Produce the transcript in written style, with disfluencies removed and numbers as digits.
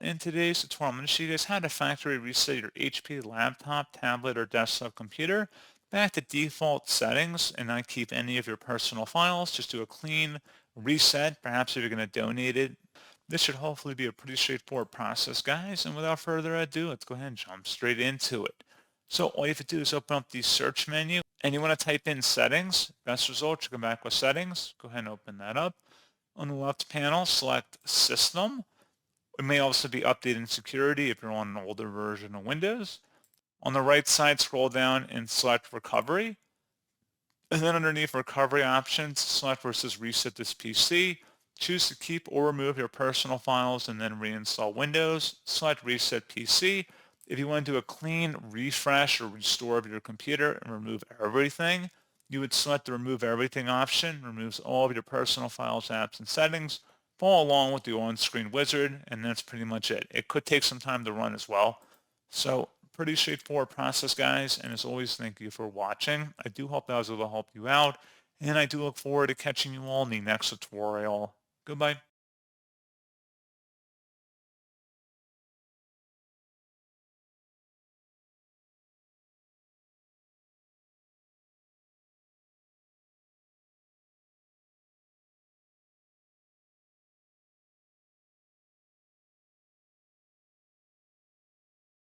In today's tutorial, I'm going to show you guys how to factory reset your HP laptop, tablet, or desktop computer back to default settings and not keep any of your personal files. Just do a clean reset, perhaps if you're going to donate it. This should hopefully be a pretty straightforward process, guys. And without further ado, let's go ahead and jump straight into it. So all you have to do is open up the search menu and you want to type in settings. Best result, you come back with settings. Go ahead and open that up. On the left panel, select system. It may also be updating security if you're on an older version of Windows. On the right side, scroll down and select recovery. And then underneath recovery options, select where it says reset this PC. Choose to keep or remove your personal files and then reinstall Windows. Select reset PC. If you want to do a clean refresh or restore of your computer and remove everything, you would select the remove everything option, removes all of your personal files, apps, and settings. Follow along with the on-screen wizard, and that's pretty much it. It could take some time to run as well. So pretty straightforward process, guys. And as always, thank you for watching. I do hope that was able to help you out. And I do look forward to catching you all in the next tutorial. Goodbye.